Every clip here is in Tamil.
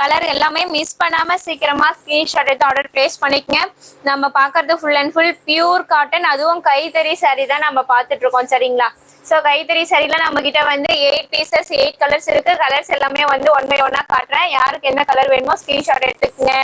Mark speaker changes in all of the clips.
Speaker 1: கலர் எல்லாமே மிஸ் பண்ணாம சீக்கிரமா ஸ்கிரீன்ஷாட் எடுத்து ஆர்டர் பிளேஸ் பண்ணிக்கங்க. நம்ம பாக்குறது full and full pure cotton, அதுவும் கைத்தறி சாரி தான் நம்ம பாத்துட்டு இருக்கோம் சரிங்களா. சோ கைத்தறி சாரில நம்ம கிட்ட வந்து 8 பீசஸ் 8 கலர்ஸ் இருக்கு. கலர்ஸ் எல்லாமே வந்து ஒன் பை ஒன்னா காட்டுறேன். யாருக்கு என்ன கலர் வேணுமோ ஸ்கிரீன்ஷாட் எடுத்துக்கங்க.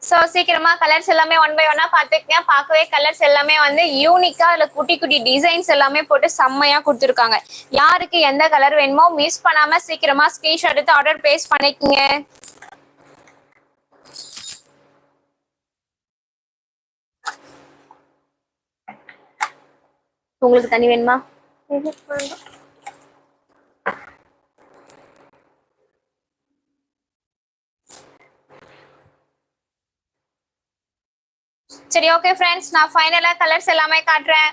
Speaker 1: ஸோ சீக்கிரமா கலர்ஸ் எல்லாமே ஒன் பை ஒன்னா பாத்துக்கங்க. பார்க்கவே கலர்ஸ் எல்லாமே வந்து யூனிக்கா இல்ல குட்டி குட்டி டிசைன்ஸ் எல்லாமே போட்டு செம்மையா கொடுத்துருக்காங்க. யாருக்கு எந்த கலர் வேணுமோ மிஸ் பண்ணாம சீக்கிரமா ஸ்கிரீன்ஷாட் எடுத்து ஆர்டர் பிளேஸ் பண்ணிக்கங்க. உங்களுக்கு தண்ணி வேணுமா? சரி ஓகே ஃப்ரெண்ட்ஸ், நான் ஃபைனலா கலர்ஸ் எல்லாமே காட்டுறேன்.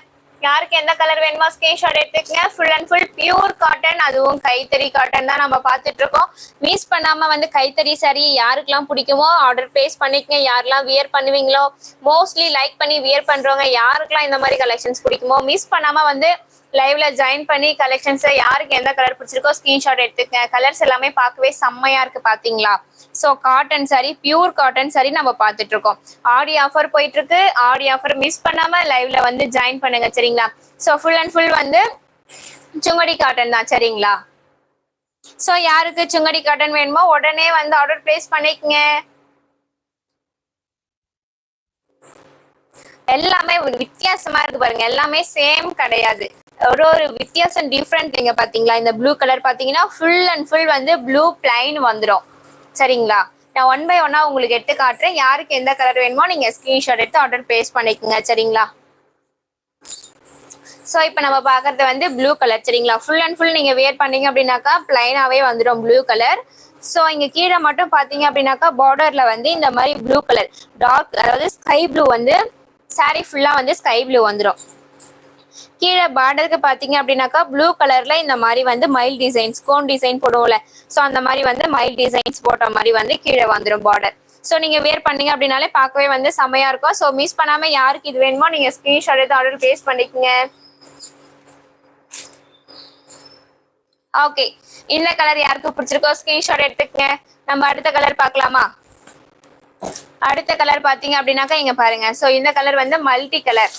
Speaker 1: யாருக்கு எந்த கலர் வேணுமோ ஸ்கிரீன்ஷாட் எடுத்துக்கங்க. Full and full pure cotton, அதுவும் கைத்தறி காட்டன் தான் நம்ம பார்த்துட்டு இருக்கோம். மிஸ் பண்ணாம வந்து கைத்தறி சாரி யாருக்கெல்லாம் பிடிக்குமோ ஆர்டர் பிளேஸ் பண்ணிக்கங்க. யாரெல்லாம் வியர் பண்ணுவீங்களோ, மோஸ்ட்லி லைக் பண்ணி வியர் பண்றவங்க யாருக்கெல்லாம் இந்த மாதிரி கலெக்ஷன்ஸ் பிடிக்குமோ மிஸ் பண்ணாம வந்து லைவ்ல ஜாயின் பண்ணி கலெக்ஷன்ஸ் யாருக்கு எந்த கலர் பிடிச்சிருக்கோ ஸ்கிரீன்ஷாட் எடுத்துக்கங்க. கலர்ஸ் எல்லாமே பார்க்கவே செம்மையா இருக்கு பாத்தீங்களா. So cotton sorry, pure cotton sorry நம்ம பார்த்துட்டு இருக்கோம். ஆடி ஆஃபர் போயிட்டு இருக்கு. ஆடி ஆஃபர் மிஸ் பண்ணாம லைவ்ல வந்து ஜாயின் பண்ணுங்க சரிங்களா. ஸோ ஃபுல் அண்ட் ஃபுல் வந்து சுங்கடி காட்டன் தான் சரிங்களா. ஸோ யாருக்கு சுங்கடி காட்டன் வேணுமோ உடனே வந்து ஆர்டர் பிளேஸ் பண்ணிக்கங்க. எல்லாமே வித்தியாசமா இருக்கு பாருங்க, எல்லாமே சேம் கிடையாது, ஒரு ஒரு வித்தியாசம் டிஃப்ரெண்ட். இங்க பாத்தீங்களா இந்த ப்ளூ கலர் பாத்தீங்கன்னா ஃபுல் அண்ட் ஃபுல் வந்து ப்ளூ பிளைன் வந்துடும் சரிங்களா. நான் ஒன் பை ஒன்னா உங்களுக்கு எடுத்து காட்டுறேன். யாருக்கு எந்த கலர் வேணுமோ நீங்க ஸ்கிரீன்ஷாட் எடுத்து ஆர்டர் பிளேஸ் பண்ணிக்கோங்க சரிங்களா. ஸோ இப்போ நம்ம பார்க்கறது வந்து ப்ளூ கலர் சரிங்களா. ஃபுல் அண்ட் ஃபுல் நீங்க வேர் பண்ணீங்க அப்படின்னாக்கா பிளைனாவே வந்துடும் ப்ளூ கலர். ஸோ இங்க கீழே மட்டும் பாத்தீங்க அப்படின்னாக்கா பார்டர்ல வந்து இந்த மாதிரி ப்ளூ கலர் டார்க், அதாவது ஸ்கை ப்ளூ வந்து சாரி ஃபுல்லா வந்து ஸ்கை ப்ளூ வந்துடும். கீழே பார்டருக்கு பாத்தீங்க அப்படின்னாக்கா ப்ளூ கலர்ல இந்த மாதிரி வந்து மைல் டிசைன்ஸ், கோன் டிசைன் போடுவோம்ல, ஸோ அந்த மாதிரி வந்து மைல் டிசைன்ஸ் போட்ட மாதிரி வந்து கீழே வந்துடும் பார்டர். ஸோ நீங்க வேர் பண்ணீங்க அப்படின்னாலே பார்க்கவே வந்து செமையா இருக்கும். ஸோ மிஸ் பண்ணாம யாருக்கு இது வேணுமோ நீங்க ஸ்கிரீன்ஷாட் எடுத்து ஆர்டர் பிளேஸ் பண்ணிக்கோங்க. ஓகே, இந்த கலர் யாருக்கு பிடிச்சிருக்கோ ஸ்கிரீன்ஷாட் எடுத்துக்கங்க. நம்ம அடுத்த கலர் பார்க்கலாமா. அடுத்த கலர் பாத்தீங்க அப்படின்னாக்கா இங்க பாருங்க. ஸோ இந்த கலர் வந்து மல்டி கலர்.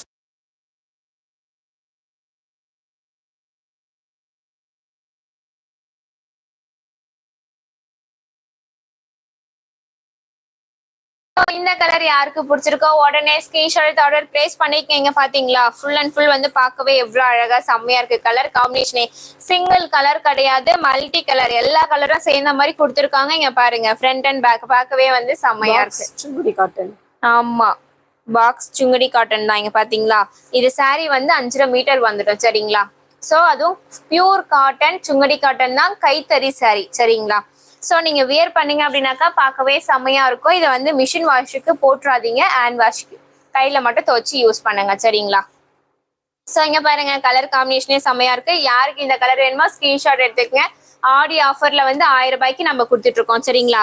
Speaker 1: இந்த கலர் யாருக்கு பிடிச்சிருக்கோ உடனே ஸ்கிரீன்ஷாட் எடுத்து ஆர்டர் பிளேஸ் பண்ணிக்கங்க. பாத்தீங்களா ஃபுல் அண்ட் ஃபுல் வந்து பார்க்கவே எவ்வளவு அழகா செம்மையா இருக்கு. கலர் காம்பினேஷனே சிங்கிள் கலர் கிடையாது, மல்டி கலர், எல்லா கலரும் சேர்ந்த மாதிரி கொடுத்துருக்காங்க. இங்க பாருங்க ஃப்ரண்ட் அண்ட் பேக் பார்க்கவே வந்து செம்மையா இருக்கு.
Speaker 2: சுங்குடி காட்டன்.
Speaker 1: ஆமா, பாக்ஸ் சுங்குடி காட்டன் தான். இங்க பாத்தீங்களா இது சாரி வந்து 5.5 மீட்டர் வந்துடும் சரிங்களா. சோ அதுவும் பியூர் காட்டன் சுங்குடி காட்டன் தான், கைத்தறி சாரி சரிங்களா. ஸோ நீங்க வியர் பண்ணீங்க அப்படின்னாக்கா பார்க்கவே செம்மையா இருக்கும். இதை வந்து மிஷின் வாஷுக்கு போட்டுறாதீங்க, ஹேண்ட் வாஷ்க்கு கையில மட்டும் துவச்சி யூஸ் பண்ணுங்க சரிங்களா. ஸோ இங்க பாருங்க கலர் காம்பினேஷனே செம்மையா இருக்கு. யாருக்கு இந்த கலர் வேணுமோ ஸ்கிரீன்ஷாட் எடுத்துக்கங்க. ஆடி ஆஃபர்ல வந்து 1000 ரூபாய்க்கு நம்ம கொடுத்துட்டு இருக்கோம் சரிங்களா.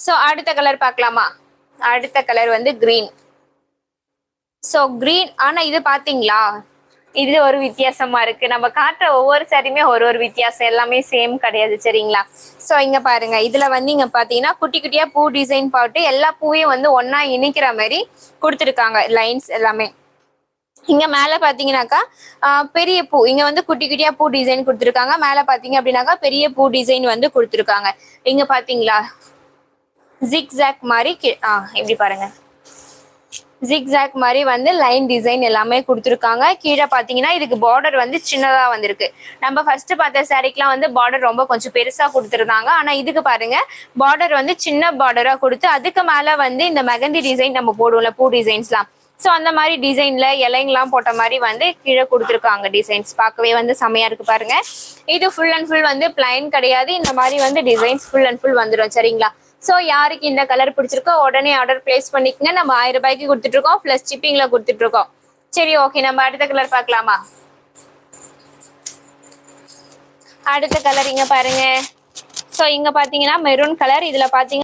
Speaker 1: ஸோ அடுத்த கலர் பார்க்கலாமா. அடுத்த கலர் வந்து கிரீன். ஸோ கிரீன், ஆனா இது பாத்தீங்களா இது ஒரு வித்தியாசமா இருக்கு. நம்ம காட்டுற ஒவ்வொரு சாரியுமே ஒரு ஒரு வித்தியாசம், எல்லாமே சேம் கிடையாது சரிங்களா. ஸோ இங்க பாருங்க இதுல வந்து இங்க பாத்தீங்கன்னா குட்டி குட்டியா பூ டிசைன் போட்டு எல்லா பூவையும் வந்து ஒன்னா இணைக்கிற மாதிரி கொடுத்துருக்காங்க லைன்ஸ் எல்லாமே. இங்க மேல பாத்தீங்கன்னாக்கா பெரிய பூ, இங்க வந்து குட்டி குட்டியா பூ டிசைன் கொடுத்துருக்காங்க. மேல பாத்தீங்க அப்படின்னாக்கா பெரிய பூ டிசைன் வந்து கொடுத்துருக்காங்க. இங்க பாத்தீங்களா ஜிக் ஜாக் மாதிரி எப்படி பாருங்க ஜிக்ஸாக் மாதிரி வந்து லைன் டிசைன் எல்லாமே கொடுத்துருக்காங்க. கீழே பாத்தீங்கன்னா இதுக்கு பார்டர் வந்து சின்னதா வந்திருக்கு. நம்ம ஃபர்ஸ்ட் பார்த்த சாரிக்கெல்லாம் வந்து பார்டர் ரொம்ப கொஞ்சம் பெருசா கொடுத்துருந்தாங்க. ஆனா இதுக்கு பாருங்க பார்டர் வந்து சின்ன பார்டரா கொடுத்து அதுக்கு மேல வந்து இந்த மெகந்தி டிசைன் நம்ம போடுவோம்ல பூ டிசைன்ஸ்லாம், ஸோ அந்த மாதிரி டிசைன்ல இலைங்கெல்லாம் போட்ட மாதிரி வந்து கீழே கொடுத்துருக்காங்க டிசைன்ஸ். பார்க்கவே வந்து செமையா இருக்கு பாருங்க. இது ஃபுல் அண்ட் ஃபுல் வந்து பிளைன் கிடையாது, இந்த மாதிரி வந்து டிசைன்ஸ் ஃபுல் அண்ட் ஃபுல் வந்துடும் சரிங்களா. ஸோ யாருக்கு இந்த கலர் பிடிச்சிருக்கோ உடனே ஆர்டர் பிளேஸ் பண்ணிக்கங்க. நம்ம 1000 ரூபாய்க்கு கொடுத்துட்டு இருக்கோம், பிளஸ் ஷிப்பிங்ல கொடுத்துட்டு இருக்கோம். சரி ஓகே, நம்ம அடுத்த கலர் பார்க்கலாமா. அடுத்த கலர் இங்க பாருங்க. ஸோ ஸோ இங்க பாத்தீங்கன்னா மெரூன் கலர், இதுல பாத்தீங்கன்னா